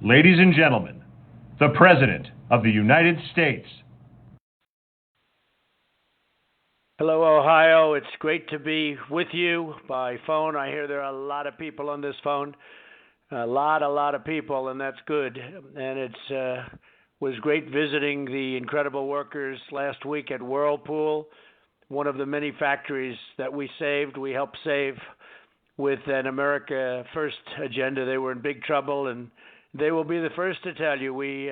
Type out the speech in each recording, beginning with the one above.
Ladies and gentlemen, the President of the United States. Hello, Ohio. It's great to be with you by phone. I hear there are a lot of people on this phone. A lot of people, and that's good. And it was great visiting the incredible workers last week at Whirlpool, one of the many factories that we helped save with an America First agenda. They were in big trouble, and they will be the first to tell you. We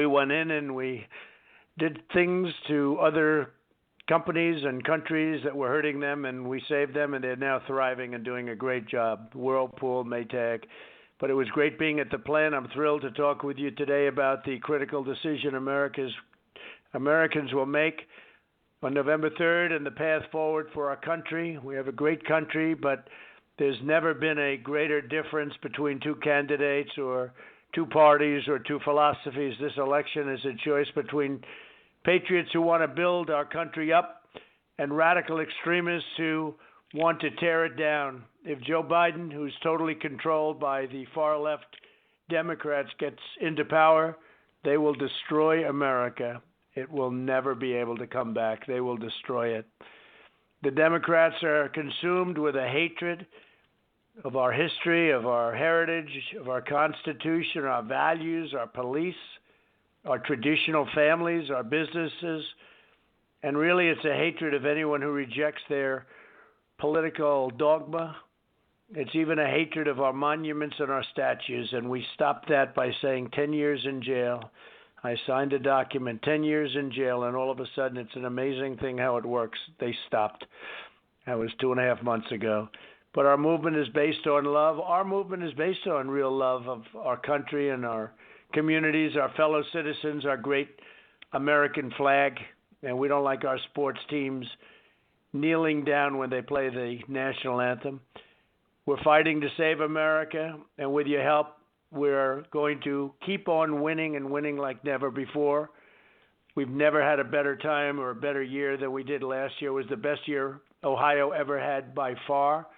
went in and we did things to other companies and countries that were hurting them, and we saved them, and they're now thriving and doing a great job. Whirlpool, Maytag. But it was great being at the plant. I'm thrilled to talk with you today about the critical decision Americans will make on November 3rd and the path forward for our country. We have a great country, but there's never been a greater difference between two candidates or two parties or two philosophies. This election is a choice between patriots who want to build our country up and radical extremists who want to tear it down. If Joe Biden, who's totally controlled by the far-left Democrats, gets into power, they will destroy America. It will never be able to come back. They will destroy it. The Democrats are consumed with a hatred of our history, of our heritage, of our Constitution, our values, our police, our traditional families, our businesses, and really it's a hatred of anyone who rejects their political dogma. It's even a hatred of our monuments and our statues, and we stopped that by saying 10 years in jail. I signed a document, 10 years in jail, and all of a sudden it's an amazing thing how it works. They stopped. That was 2.5 months ago. But our movement is based on love. Our movement is based on real love of our country and our communities, our fellow citizens, our great American flag. And we don't like our sports teams kneeling down when they play the national anthem. We're fighting to save America, and with your help, we're going to keep on winning and winning like never before. We've never had a better time or a better year than we did last year. It was the best year Ohio ever had by far.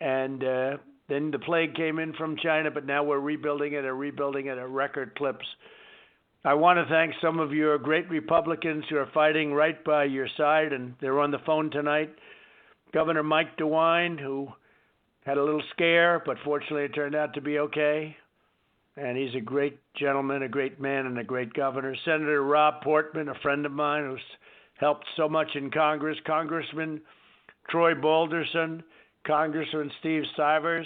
And then the plague came in from China, but now we're rebuilding it at record clips. I want to thank some of your great Republicans who are fighting right by your side, and they're on the phone tonight. Governor Mike DeWine, who had a little scare, but fortunately it turned out to be okay. And he's a great gentleman, a great man, and a great governor. Senator Rob Portman, a friend of mine who's helped so much in Congress. Congressman Troy Balderson, Congressman Steve Stivers,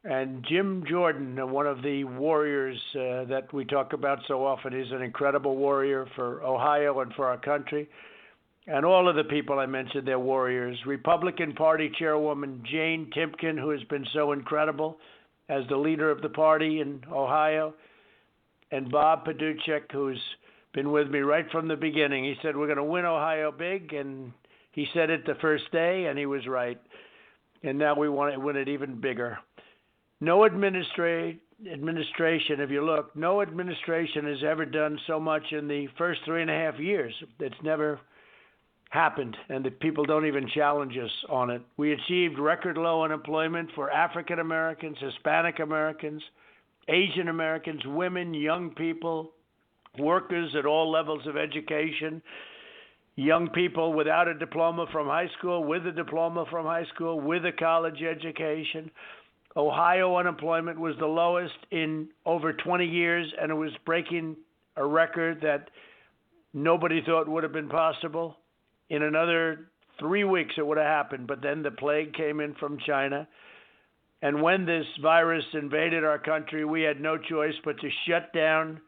and Jim Jordan, one of the warriors that we talk about so often. He's an incredible warrior for Ohio and for our country. And all of the people I mentioned, they're warriors. Republican Party Chairwoman Jane Timken, who has been so incredible as the leader of the party in Ohio, and Bob Paduchek, who's been with me right from the beginning. He said, we're going to win Ohio big, and he said it the first day, and he was right. And now we want to win it even bigger. No administration, if you look, no administration has ever done so much in the first 3.5 years. It's never happened, and the people don't even challenge us on it. We achieved record low unemployment for African Americans, Hispanic Americans, Asian Americans, women, young people, workers at all levels of education, young people without a diploma from high school, with a diploma from high school, with a college education. Ohio unemployment was the lowest in over 20 years, and it was breaking a record that nobody thought would have been possible. In another 3 weeks, it would have happened, but then the plague came in from China. And when this virus invaded our country, we had no choice but to shut down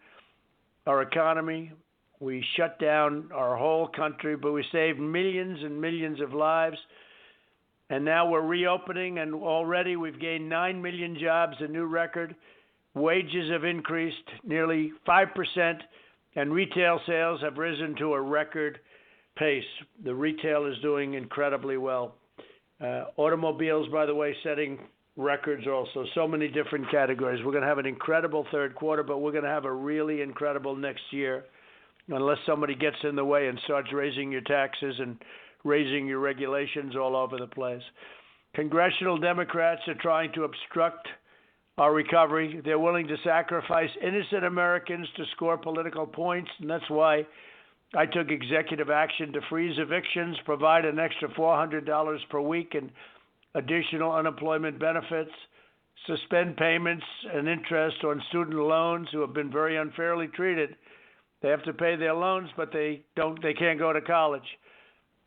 our economy. We shut down our whole country, but we saved millions and millions of lives. And now we're reopening, and already we've gained 9 million jobs, a new record. Wages have increased nearly 5%, and retail sales have risen to a record pace. The retail is doing incredibly well. Automobiles, by the way, setting records also. So many different categories. We're going to have an incredible third quarter, but we're going to have a really incredible next year unless somebody gets in the way and starts raising your taxes and raising your regulations all over the place. Congressional Democrats are trying to obstruct our recovery. They're willing to sacrifice innocent Americans to score political points, and that's why I took executive action to freeze evictions, provide an extra $400 per week in additional unemployment benefits, suspend payments and interest on student loans who have been very unfairly treated. They have to pay their loans, but they can't go to college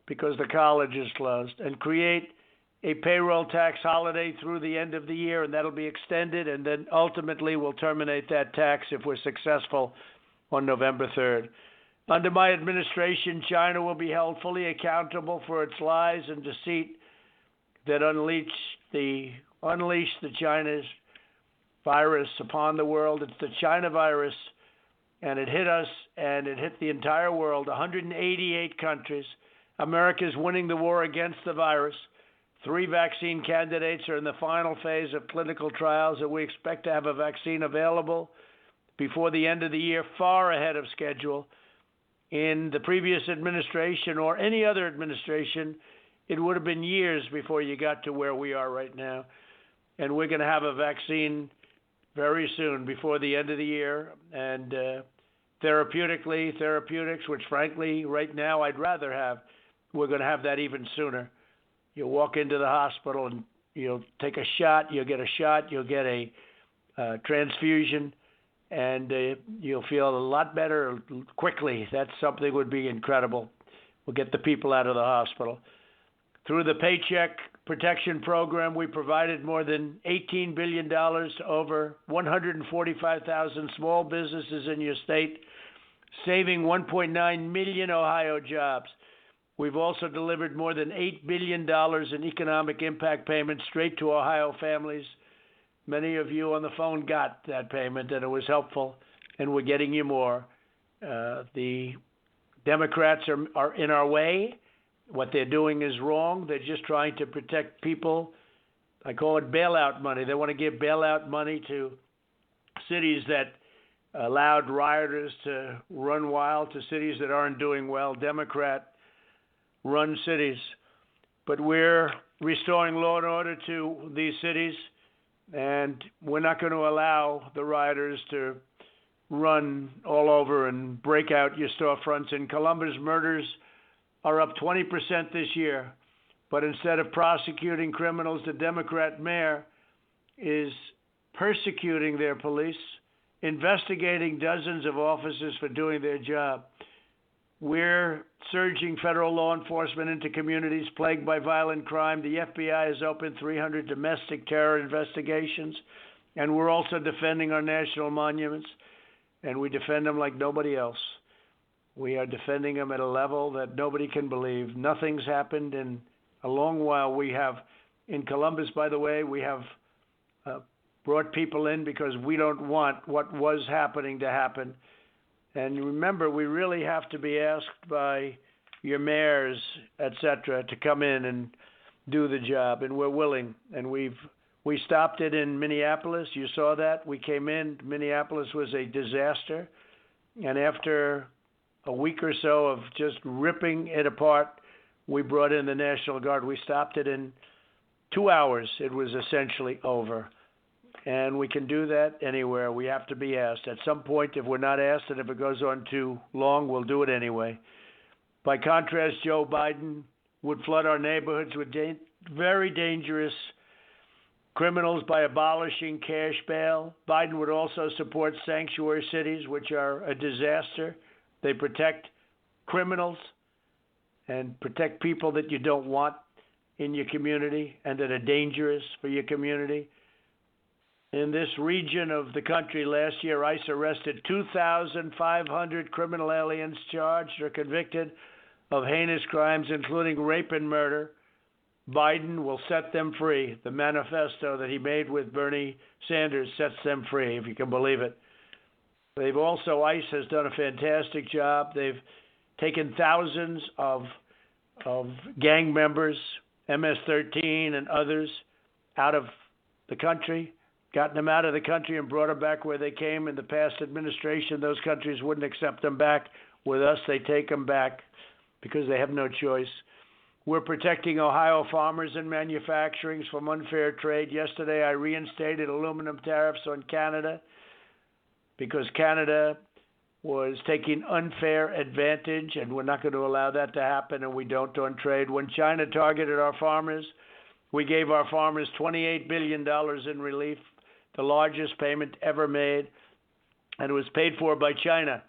because the college is closed, and create a payroll tax holiday through the end of the year, and that'll be extended, and then ultimately we'll terminate that tax if we're successful on November 3rd. Under my administration, China will be held fully accountable for its lies and deceit that unleashed the China's virus upon the world. It's the China virus, and it hit us, and it hit the entire world, 188 countries. America's winning the war against the virus. 3 vaccine candidates are in the final phase of clinical trials, and we expect to have a vaccine available before the end of the year, far ahead of schedule. In the previous administration or any other administration, it would have been years before you got to where we are right now. And we're going to have a vaccine very soon, before the end of the year. And therapeutics, which frankly, right now I'd rather have, we're going to have that even sooner. You'll walk into the hospital and you'll take a shot, you'll get a transfusion, and you'll feel a lot better quickly. That's something that would be incredible. We'll get the people out of the hospital. Through the Paycheck Protection Program, we provided more than $18 billion to over 145,000 small businesses in your state, saving 1.9 million Ohio jobs. We've also delivered more than $8 billion in economic impact payments straight to Ohio families. Many of you on the phone got that payment, and it was helpful, and we're getting you more. The Democrats are in our way. What they're doing is wrong. They're just trying to protect people. I call it bailout money. They want to give bailout money to cities that allowed rioters to run wild, to cities that aren't doing well, Democrat-run cities. But we're restoring law and order to these cities, and we're not going to allow the rioters to run all over and break out your storefronts. In Columbus, murders are up 20% this year. But instead of prosecuting criminals, the Democrat mayor is persecuting their police, investigating dozens of officers for doing their job. We're surging federal law enforcement into communities plagued by violent crime. The FBI has opened 300 domestic terror investigations, and we're also defending our national monuments, and we defend them like nobody else. We are defending them at a level that nobody can believe. Nothing's happened in a long while. We have, in Columbus, by the way, we have brought people in because we don't want what was happening to happen. And remember, we really have to be asked by your mayors, etc., to come in and do the job, and we're willing. And we stopped it in Minneapolis. You saw that. We came in. Minneapolis was a disaster. And after a week or so of just ripping it apart, we brought in the National Guard. We stopped it in 2 hours. It was essentially over. And we can do that anywhere. We have to be asked. At some point, if we're not asked, and if it goes on too long, we'll do it anyway. By contrast, Joe Biden would flood our neighborhoods with very dangerous criminals by abolishing cash bail. Biden would also support sanctuary cities, which are a disaster. They protect criminals and protect people that you don't want in your community and that are dangerous for your community. In this region of the country last year, ICE arrested 2,500 criminal aliens charged or convicted of heinous crimes, including rape and murder. Biden will set them free. The manifesto that he made with Bernie Sanders sets them free, if you can believe it. ICE has done a fantastic job. They've taken thousands of gang members, MS-13 and others, out of the country, gotten them out of the country and brought them back where they came. In the past administration, those countries wouldn't accept them back. With us, they take them back because they have no choice. We're protecting Ohio farmers and manufacturing from unfair trade. Yesterday, I reinstated aluminum tariffs on Canada because Canada was taking unfair advantage, and we're not going to allow that to happen, and we don't on trade. When China targeted our farmers, we gave our farmers $28 billion in relief, the largest payment ever made, and it was paid for by China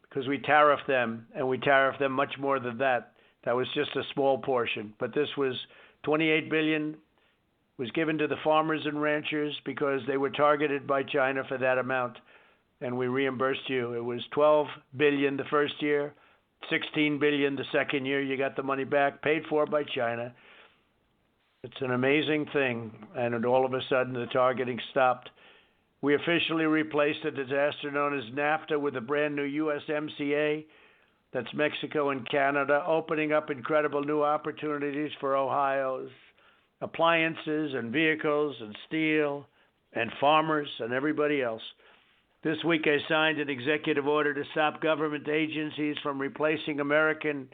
because we tariffed them, and we tariffed them much more than that. That was just a small portion, but this was $28 billion was given to the farmers and ranchers because they were targeted by China for that amount, and we reimbursed you. It was $12 billion the first year, $16 billion the second year. You got the money back, paid for by China. It's an amazing thing, and all of a sudden the targeting stopped. We officially replaced a disaster known as NAFTA with a brand new USMCA. That's Mexico and Canada, opening up incredible new opportunities for Ohio's appliances and vehicles and steel and farmers and everybody else. This week I signed an executive order to stop government agencies from replacing American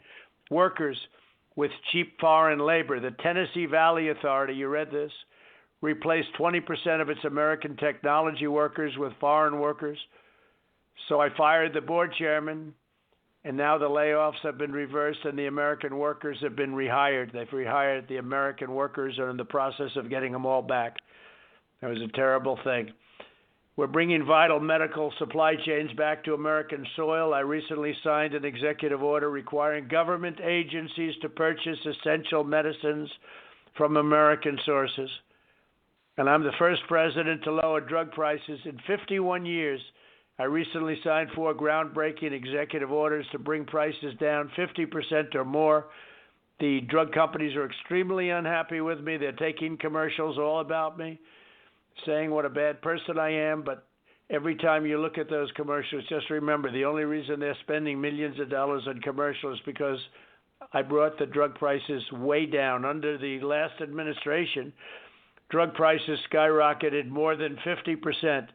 workers with cheap foreign labor. The Tennessee Valley Authority, you read this, replaced 20% of its American technology workers with foreign workers. So I fired the board chairman, and now the layoffs have been reversed and the American workers have been rehired. They've rehired the American workers and are in the process of getting them all back. That was a terrible thing. We're bringing vital medical supply chains back to American soil. I recently signed an executive order requiring government agencies to purchase essential medicines from American sources. And I'm the first president to lower drug prices in 51 years. I recently signed 4 groundbreaking executive orders to bring prices down 50% or more. The drug companies are extremely unhappy with me. They're taking commercials all about me, saying what a bad person I am. But every time you look at those commercials, just remember the only reason they're spending millions of dollars on commercials is because I brought the drug prices way down. Under the last administration, drug prices skyrocketed more than 50%.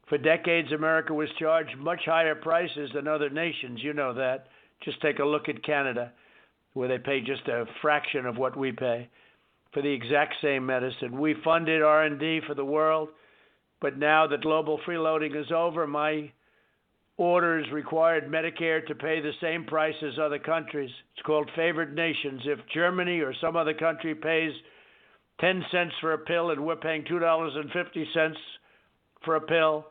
For decades, America was charged much higher prices than other nations. You know that. Just take a look at Canada, where they pay just a fraction of what we pay for the exact same medicine. We funded R&D for the world, but now that global freeloading is over, my orders required Medicare to pay the same price as other countries. It's called favored nations. If Germany or some other country pays 10 cents for a pill and we're paying $2.50 for a pill,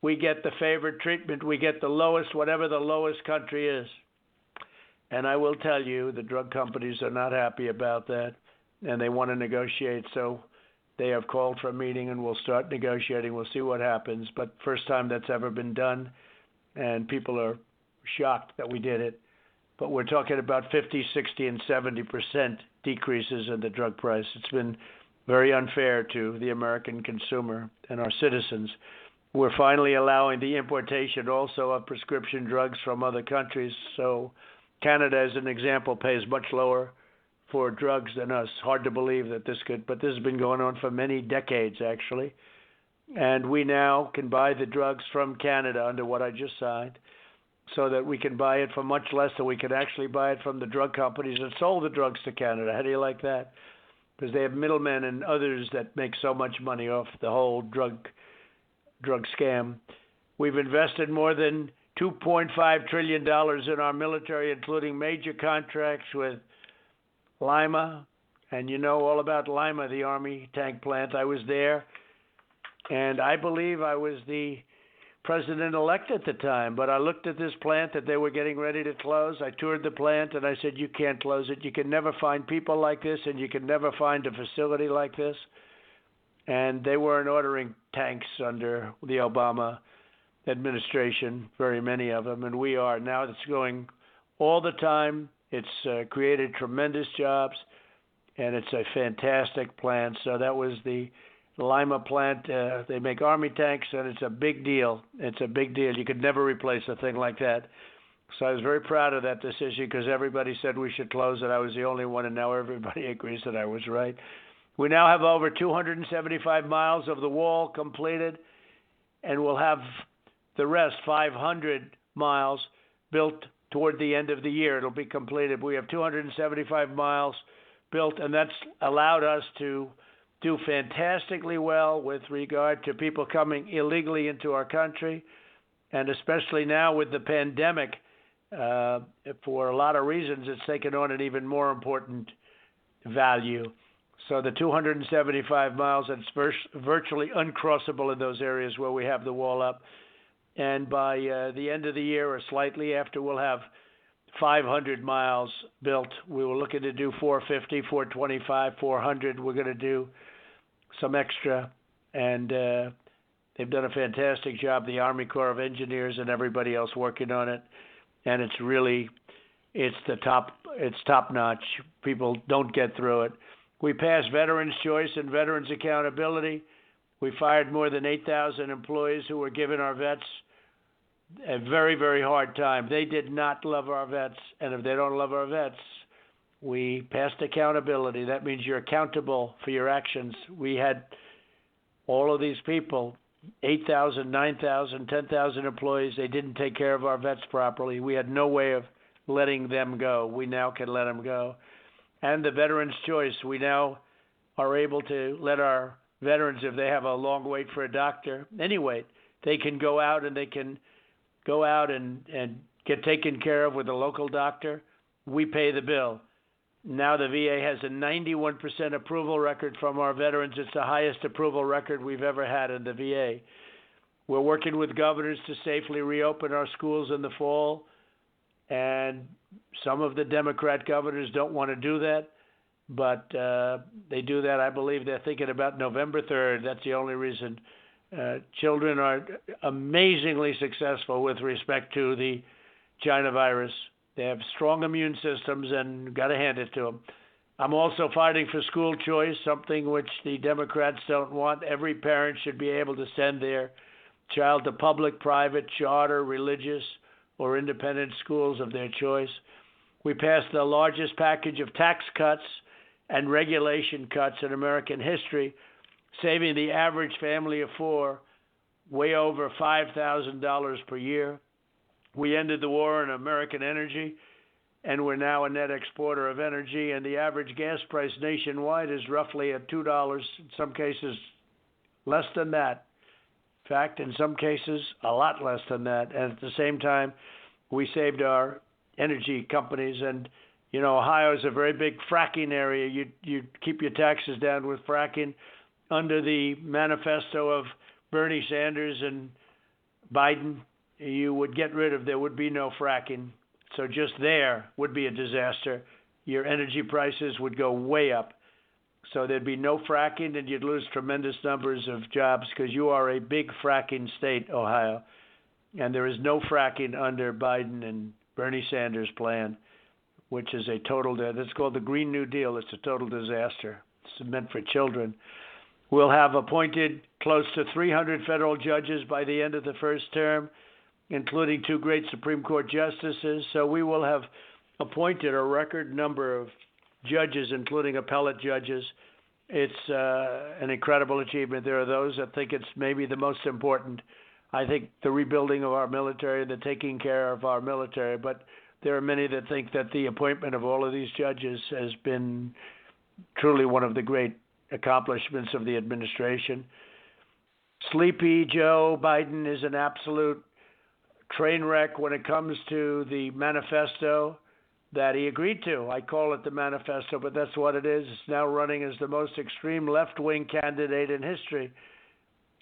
we get the favored treatment. We get the lowest, whatever the lowest country is. And I will tell you, the drug companies are not happy about that, and they want to negotiate. So they have called for a meeting, and we'll start negotiating. We'll see what happens. But first time that's ever been done, and people are shocked that we did it. But we're talking about 50, 60, and 70% decreases in the drug price. It's been very unfair to the American consumer and our citizens. We're finally allowing the importation also of prescription drugs from other countries. So Canada, as an example, pays much lower for drugs than us. Hard to believe that but this has been going on for many decades, actually. And we now can buy the drugs from Canada under what I just signed, so that we can buy it for much less than we could actually buy it from the drug companies that sold the drugs to Canada. How do you like that? Because they have middlemen and others that make so much money off the whole drug scam. We've invested more than $2.5 trillion in our military, including major contracts with Lima. And you know all about Lima, the Army tank plant. I was there, and I believe I was the president-elect at the time, but I looked at this plant that they were getting ready to close. I toured the plant, and I said, you can't close it. You can never find people like this, and you can never find a facility like this. And they weren't ordering tanks under the Obama administration, very many of them, and we are. Now it's going all the time. It's created tremendous jobs, and it's a fantastic plant. So that was the Lima plant. They make Army tanks, and it's a big deal. It's a big deal. You could never replace a thing like that. So I was very proud of that decision because everybody said we should close it. I was the only one, and now everybody agrees that I was right. We now have over 275 miles of the wall completed, and we'll have the rest, 500 miles, built toward the end of the year. It'll be completed. We have 275 miles built, and that's allowed us to do fantastically well with regard to people coming illegally into our country, and especially now with the pandemic, for a lot of reasons, it's taken on an even more important value. So the 275 miles, it's virtually uncrossable in those areas where we have the wall up. And by the end of the year or slightly after, we'll have 500 miles built. We were looking to do 450, 425, 400. We're going to do some extra, and they've done a fantastic job, the Army Corps of Engineers and everybody else working on it. And it's top notch. People don't get through it. We passed Veterans Choice and Veterans Accountability. We fired more than 8,000 employees who were giving our vets a very, very hard time. They did not love our vets, and if they don't love our vets, we passed accountability. That means you're accountable for your actions. We had all of these people, 8,000, 9,000, 10,000 employees. They didn't take care of our vets properly. We had no way of letting them go. We now can let them go. And the Veterans Choice, we now are able to let our veterans, if they have a long wait for a doctor, any wait, they can go out and get taken care of with a local doctor. We pay the bill. Now the VA has a 91% approval record from our veterans. It's the highest approval record we've ever had in the VA. We're working with governors to safely reopen our schools in the fall, and some of the Democrat governors don't want to do that, but they do that. I believe they're thinking about November 3rd. That's the only reason. Children are amazingly successful with respect to the China virus. They have strong immune systems, and got to hand it to them. I'm also fighting for school choice, something which the Democrats don't want. Every parent should be able to send their child to public, private, charter, religious, or independent schools of their choice. We passed the largest package of tax cuts and regulation cuts in American history, saving the average family of four way over $5,000 per year. We ended the war on American energy, and we're now a net exporter of energy, and the average gas price nationwide is roughly at $2, in some cases less than that. In fact, in some cases, a lot less than that. And at the same time, we saved our energy companies. And, you know, Ohio is a very big fracking area. You keep your taxes down with fracking. Under the manifesto of Bernie Sanders and Biden, you would get rid of, there would be no fracking. So just there would be a disaster. Your energy prices would go way up. So there'd be no fracking, and you'd lose tremendous numbers of jobs because you are a big fracking state, Ohio. And there is no fracking under Biden and Bernie Sanders' plan, which is a total, that's called the Green New Deal. It's a total disaster. It's meant for children. We'll have appointed close to 300 federal judges by the end of the first term, including 2 great Supreme Court justices. So we will have appointed a record number of judges, including appellate judges. It's an incredible achievement. There are those that think it's maybe the most important. I think the rebuilding of our military, the taking care of our military, but there are many that think that the appointment of all of these judges has been truly one of the great accomplishments of the administration. Sleepy Joe Biden is an absolute train wreck when it comes to the manifesto that he agreed to. I call it the manifesto, but that's what it is. It's now running as the most extreme left-wing candidate in history.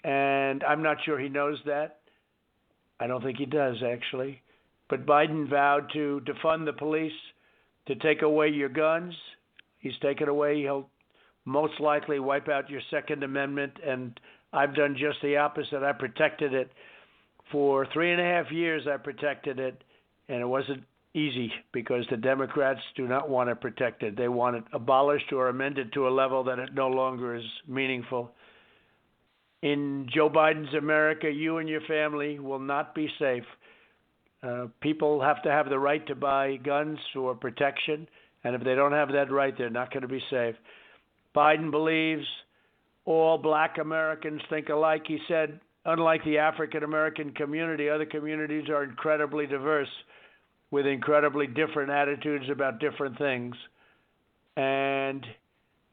And I'm not sure he knows that. I don't think he does, actually. But Biden vowed to defund the police, to take away your guns. He's taken away. He'll most likely wipe out your Second Amendment, and I've done just the opposite. I protected it. For 3.5 years, I protected it, and it wasn't easy because the Democrats do not want to protect it. They want it abolished or amended to a level that it no longer is meaningful. In Joe Biden's America, you and your family will not be safe. People have to have the right to buy guns for protection, and if they don't have that right, they're not going to be safe. Biden believes all black Americans think alike. He said, unlike the African American community, other communities are incredibly diverse. with incredibly different attitudes about different things. And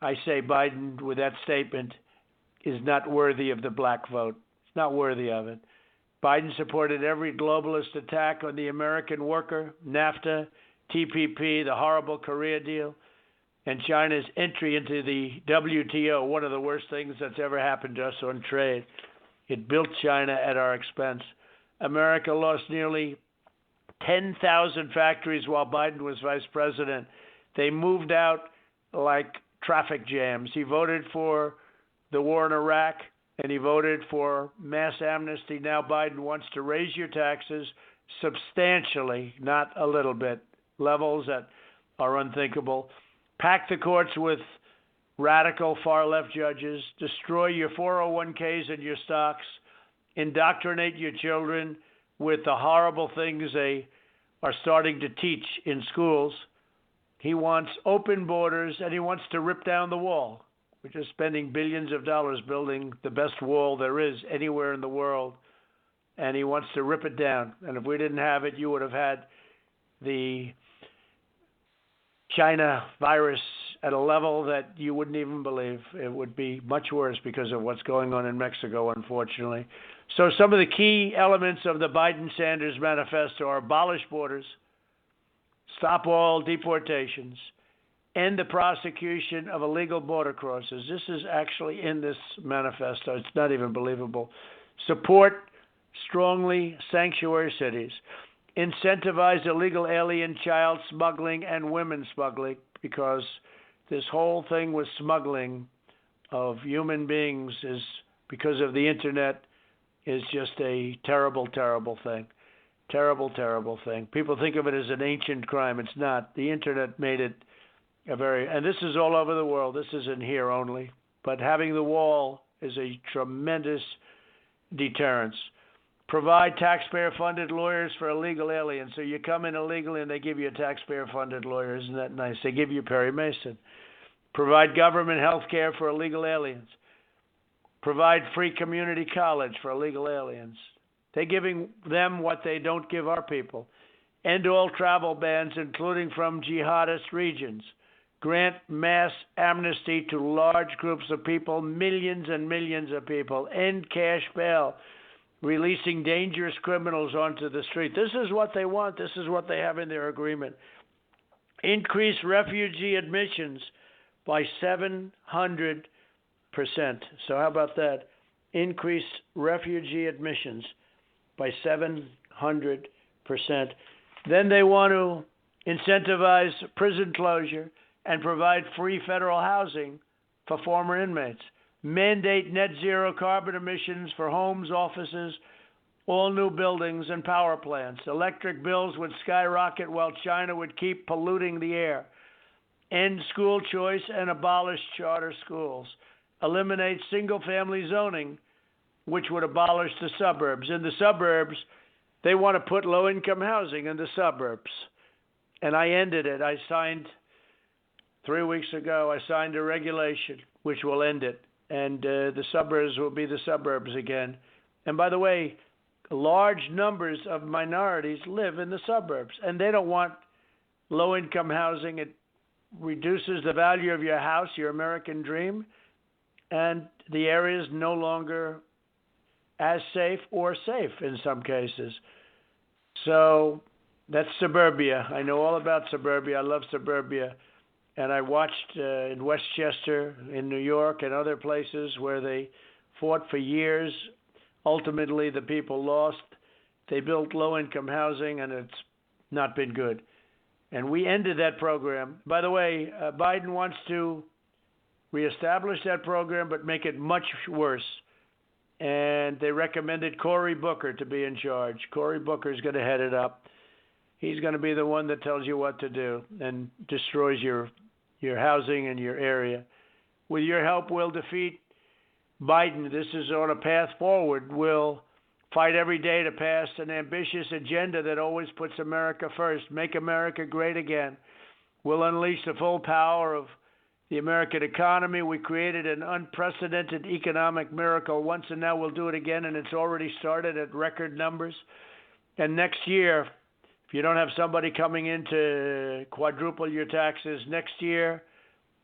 I say Biden, with that statement, is not worthy of the black vote. It's not worthy of it. Biden supported every globalist attack on the American worker, NAFTA, TPP, the horrible Korea deal, and China's entry into the WTO, one of the worst things that's ever happened to us on trade. It built China at our expense. America lost nearly 10,000 factories while Biden was vice president. They moved out like traffic jams. He voted for the war in Iraq, and he voted for mass amnesty. Now Biden wants to raise your taxes substantially, not a little bit, levels that are unthinkable. Pack the courts with radical far-left judges, destroy your 401ks and your stocks, indoctrinate your children with the horrible things they are starting to teach in schools. He wants open borders, and he wants to rip down the wall. We're just spending billions of dollars building the best wall there is anywhere in the world, and he wants to rip it down. And if we didn't have it, you would have had the China virus at a level that you wouldn't even believe. It would be much worse because of what's going on in Mexico, unfortunately. So some of the key elements of the Biden-Sanders manifesto are abolish borders, stop all deportations, end the prosecution of illegal border crossers. This is actually in this manifesto. It's not even believable. Support strongly sanctuary cities. Incentivize illegal alien child smuggling and women smuggling, because this whole thing with smuggling of human beings is, because of the internet, is just a terrible, terrible thing. Terrible, terrible thing. People think of it as an ancient crime. It's not. The internet made it a very, and this is all over the world. This isn't here only. But having the wall is a tremendous deterrence. Provide taxpayer-funded lawyers for illegal aliens. So you come in illegally and they give you a taxpayer-funded lawyer. Isn't that nice? They give you Perry Mason. Provide government health care for illegal aliens. Provide free community college for illegal aliens. They're giving them what they don't give our people. End all travel bans, including from jihadist regions. Grant mass amnesty to large groups of people, millions and millions of people. End cash bail, releasing dangerous criminals onto the street. This is what they want. This is what they have in their agreement. Increase refugee admissions by 700%. So how about that? Increase refugee admissions by 700%. Then they want to incentivize prison closure and provide free federal housing for former inmates. Mandate net zero carbon emissions for homes, offices, all new buildings and power plants. Electric bills would skyrocket while China would keep polluting the air. End school choice and abolish charter schools. Eliminate single-family zoning, which would abolish the suburbs. In the suburbs, they want to put low-income housing in the suburbs. And I ended it. I signed 3 weeks ago, I signed a regulation which will end it. And the suburbs will be the suburbs again. And by the way, large numbers of minorities live in the suburbs, and they don't want low-income housing. It reduces the value of your house, your American dream, and the area is no longer as safe or safe in some cases. So that's suburbia. I know all about suburbia. I love suburbia. And I watched in Westchester, in New York, and other places where they fought for years. Ultimately, the people lost. They built low-income housing, and it's not been good. And we ended that program. By the way, Biden wants to reestablish that program, but make it much worse. And they recommended Cory Booker to be in charge. Cory Booker is going to head it up. He's going to be the one that tells you what to do and destroys your housing and your area. With your help, we'll defeat Biden. This is on a path forward. We'll fight every day to pass an ambitious agenda that always puts America first. Make America great again. We'll unleash the full power of the American economy. We created an unprecedented economic miracle once, and now we'll do it again, and it's already started at record numbers. And next year, If you don't have somebody coming in to quadruple your taxes next year,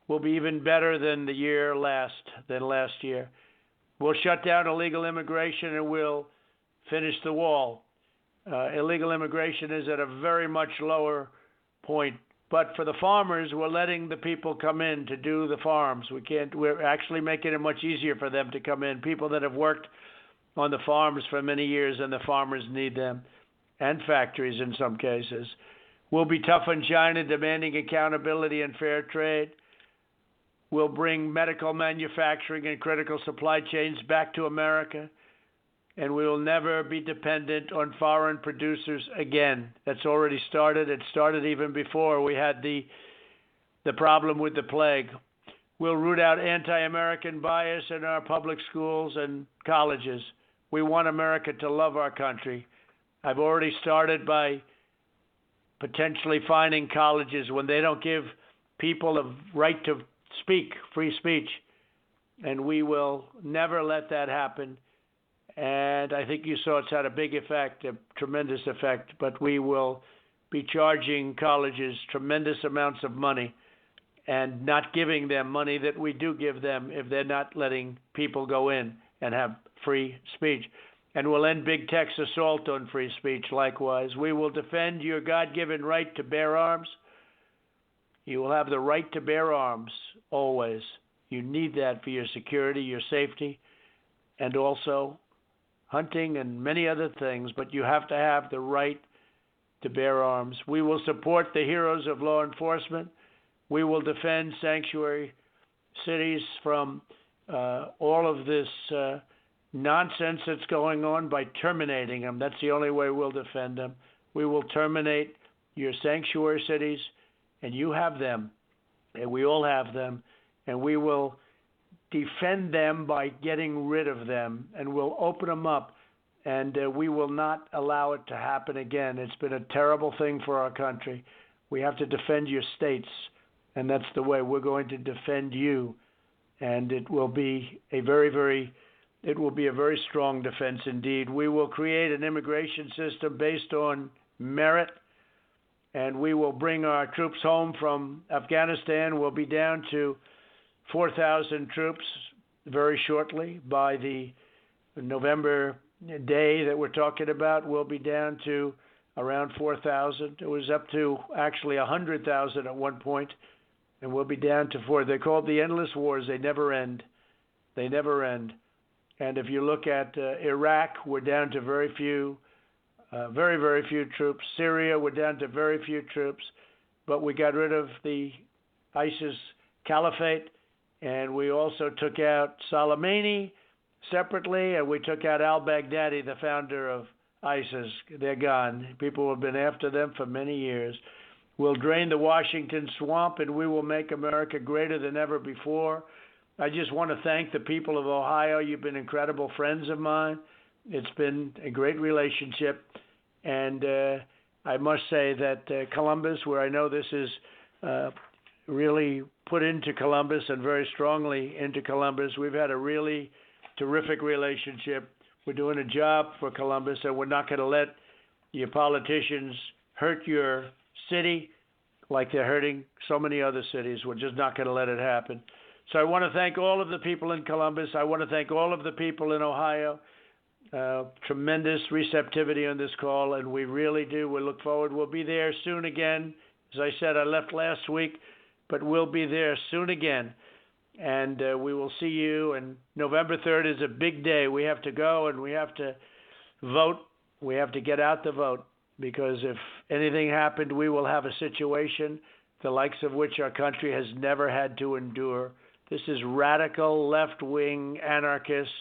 will be even better than last year. We'll shut down illegal immigration and we'll finish the wall. Illegal immigration is at a very much lower point. But for the farmers, we're letting the people come in to do the farms. We're actually making it much easier for them to come in. People that have worked on the farms for many years, and the farmers need them, and factories in some cases. We'll be tough on China, demanding accountability and fair trade. We'll bring medical manufacturing and critical supply chains back to America, and we will never be dependent on foreign producers again. That's already started. It started even before we had the problem with the plague. We'll root out anti-American bias in our public schools and colleges. We want America to love our country. I've already started by potentially fining colleges when they don't give people a right to speak, free speech. And we will never let that happen. And I think you saw it's had a big effect, a tremendous effect. But we will be charging colleges tremendous amounts of money and not giving them money that we do give them if they're not letting people go in and have free speech. And we'll end big tech's assault on free speech likewise. We will defend your God-given right to bear arms. You will have the right to bear arms always. You need that for your security, your safety, and also hunting and many other things. But you have to have the right to bear arms. We will support the heroes of law enforcement. We will defend sanctuary cities from all of this nonsense that's going on by terminating them. That's the only way we'll defend them. We will terminate your sanctuary cities, and you have them, and we all have them, and we will defend them by getting rid of them, and we'll open them up, and we will not allow it to happen again. It's been a terrible thing for our country. We have to defend your states, and that's the way we're going to defend you, and it will be a very strong defense indeed. We will create an immigration system based on merit, and we will bring our troops home from Afghanistan. We'll be down to 4,000 troops very shortly. By the November day that we're talking about, we'll be down to around 4,000. It was up to actually 100,000 at one point, and we'll be down to 4. They're called the endless wars. They never end. They never end. And if you look at Iraq, we're down to very few troops. Syria, we're down to very few troops. But we got rid of the ISIS caliphate, and we also took out Soleimani separately, and we took out al-Baghdadi, the founder of ISIS. They're gone. People have been after them for many years. We'll drain the Washington swamp, and we will make America greater than ever before. I just want to thank the people of Ohio. You've been incredible friends of mine. It's been a great relationship. And I must say that Columbus, where I know this is really put into Columbus and very strongly into Columbus, we've had a really terrific relationship. We're doing a job for Columbus, and we're not going to let your politicians hurt your city like they're hurting so many other cities. We're just not going to let it happen. So I want to thank all of the people in Columbus. I want to thank all of the people in Ohio. Tremendous receptivity on this call, and we really do. We look forward. We'll be there soon again. As I said, I left last week, but we'll be there soon again. And we will see you. And November 3rd is a big day. We have to go and we have to vote. We have to get out the vote, because if anything happened, we will have a situation the likes of which our country has never had to endure. This is radical left-wing anarchists.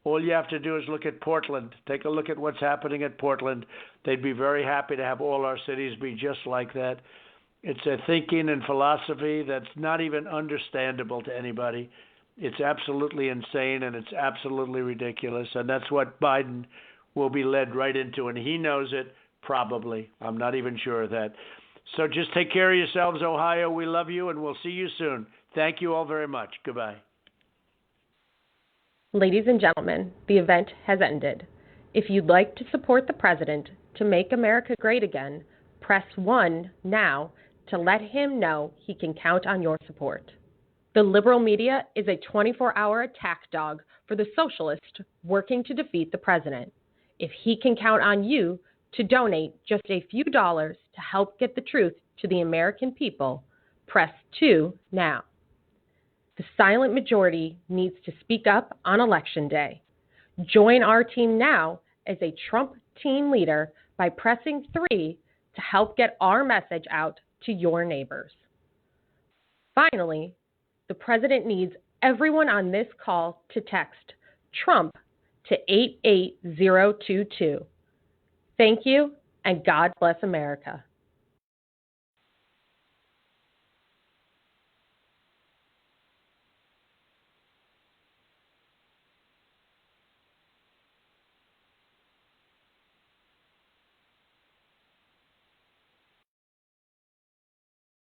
All you have to do is look at Portland. Take a look at what's happening at Portland. They'd be very happy to have all our cities be just like that. It's a thinking and philosophy that's not even understandable to anybody. It's absolutely insane, and it's absolutely ridiculous. And that's what Biden will be led right into, and he knows it probably. I'm not even sure of that. So just take care of yourselves, Ohio. We love you, and we'll see you soon. Thank you all very much. Goodbye. Ladies and gentlemen, the event has ended. If you'd like to support the president to make America great again, Press 1 now to let him know he can count on your support. The liberal media is a 24-hour attack dog for the socialist working to defeat the president. If he can count on you to donate just a few dollars to help get the truth to the American people, press 2 now. The silent majority needs to speak up on Election Day. Join our team now as a Trump team leader by pressing 3 to help get our message out to your neighbors. Finally, the president needs everyone on this call to text Trump to 88022. Thank you, and God bless America.